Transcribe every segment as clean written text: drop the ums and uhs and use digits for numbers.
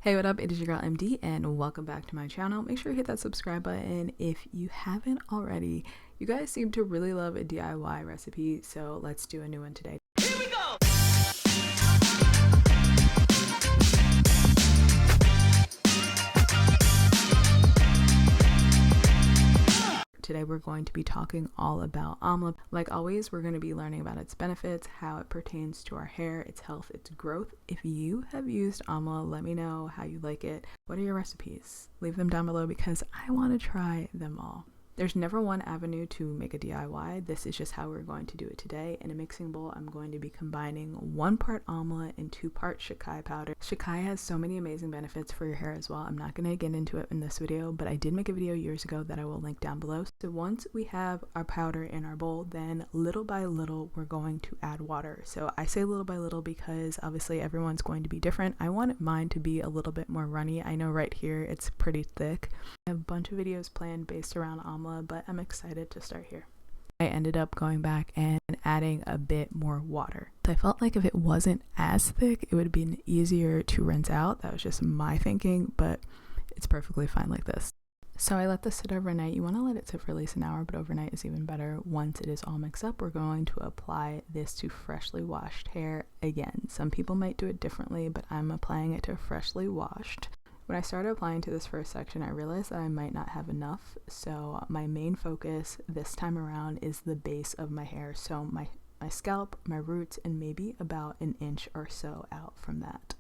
Hey, what up? It is your girl MD and welcome back to my channel. Make sure you hit that subscribe button if you haven't already. You guys seem to really love a DIY recipe, so let's do a new one today. Here we go! Today we're going to be talking all about amla. Like always, we're going to be learning about its benefits, how it pertains to our hair, its health, its growth. If you have used amla, let me know how you like it. What are your recipes? Leave them down below because I want to try them all. There's never one avenue to make a DIY. This is just how we're going to do it today. In a mixing bowl, I'm going to be combining 1 part amla and 2 part Shikakai powder. Shikakai has so many amazing benefits for your hair as well. I'm not going to get into it in this video, but I did make a video years ago that I will link down below. So once we have our powder in our bowl, then little by little, we're going to add water. So I say little by little because obviously everyone's going to be different. I want mine to be a little bit more runny. I know right here it's pretty thick. I have a bunch of videos planned based around amla, but I'm excited to start here. I ended up going back and adding a bit more water. I felt like if it wasn't as thick, it would have been easier to rinse out. That was just my thinking, but it's perfectly fine like this. So I let this sit overnight. You want to let it sit for at least an hour, but overnight is even better. Once it is all mixed up, we're going to apply this to freshly washed hair again. Some people might do it differently, but I'm applying it to freshly washed. When I started applying to this first section, I realized that I might not have enough, so my main focus this time around is the base of my hair, so my scalp, my roots, and maybe about an inch or so out from that.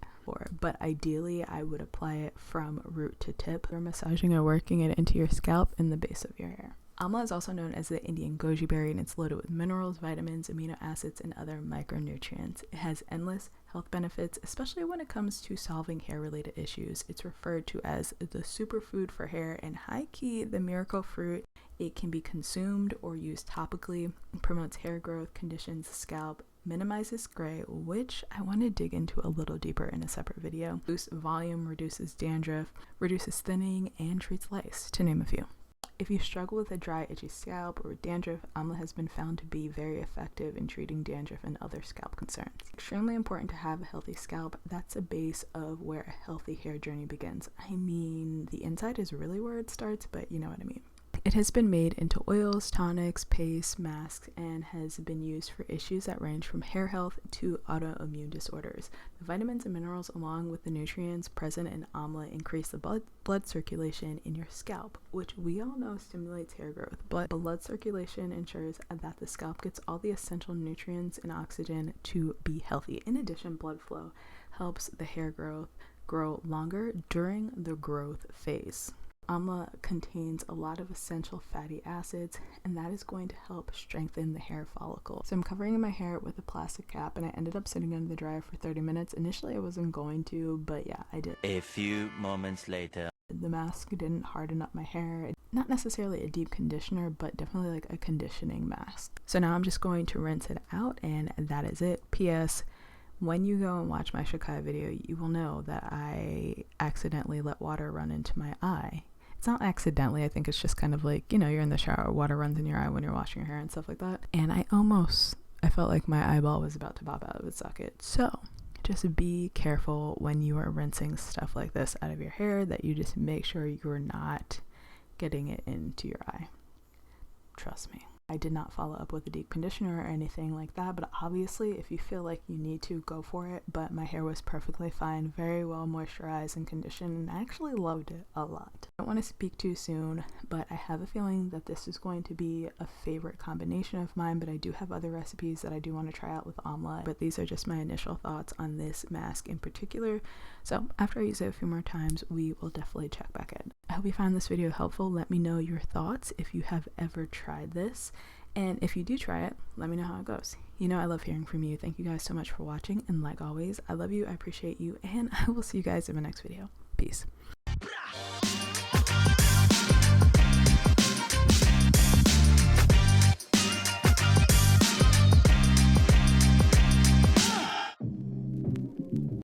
But ideally, I would apply it from root to tip. You're massaging or working it into your scalp and the base of your hair. Amla is also known as the Indian goji berry, and it's loaded with minerals, vitamins, amino acids, and other micronutrients. It has endless health benefits, especially when it comes to solving hair-related issues. It's referred to as the superfood for hair and high-key the miracle fruit. It can be consumed or used topically. It promotes hair growth, conditions the scalp, minimizes gray, which I want to dig into a little deeper in a separate video. Boosts volume, reduces dandruff, reduces thinning, and treats lice, to name a few. If you struggle with a dry, itchy scalp or dandruff, amla has been found to be very effective in treating dandruff and other scalp concerns. It's extremely important to have a healthy scalp. That's a base of where a healthy hair journey begins. I mean, the inside is really where it starts, but you know what I mean. It has been made into oils, tonics, pastes, masks, and has been used for issues that range from hair health to autoimmune disorders. The vitamins and minerals, along with the nutrients present in amla, increase the blood circulation in your scalp, which we all know stimulates hair growth. But blood circulation ensures that the scalp gets all the essential nutrients and oxygen to be healthy. In addition, blood flow helps the hair growth grow longer during the growth phase. Amla contains a lot of essential fatty acids, and that is going to help strengthen the hair follicle. So I'm covering my hair with a plastic cap, and I ended up sitting under the dryer for 30 minutes. Initially I wasn't going to, but yeah, I did. A few moments later. The mask didn't harden up my hair. Not necessarily a deep conditioner, but definitely like a conditioning mask. So now I'm just going to rinse it out, and that is it. P.S. When you go and watch my Shikakai video, you will know that I accidentally let water run into my eye. It's not accidentally, I think it's just kind of like, you know, you're in the shower, water runs in your eye when you're washing your hair and stuff like that. And I felt like my eyeball was about to pop out of its socket. So just be careful when you are rinsing stuff like this out of your hair, that you just make sure you're not getting it into your eye. Trust me. I did not follow up with a deep conditioner or anything like that, but obviously if you feel like you need to, go for it. But my hair was perfectly fine, very well moisturized and conditioned, and I actually loved it a lot. I don't want to speak too soon, but I have a feeling that this is going to be a favorite combination of mine, but I do have other recipes that I do want to try out with amla, but these are just my initial thoughts on this mask in particular. So after I use it a few more times, we will definitely check back in. I hope you found this video helpful. Let me know your thoughts if you have ever tried this. And if you do try it, let me know how it goes. You know I love hearing from you. Thank you guys so much for watching. And like always, I love you, I appreciate you, and I will see you guys in my next video. Peace.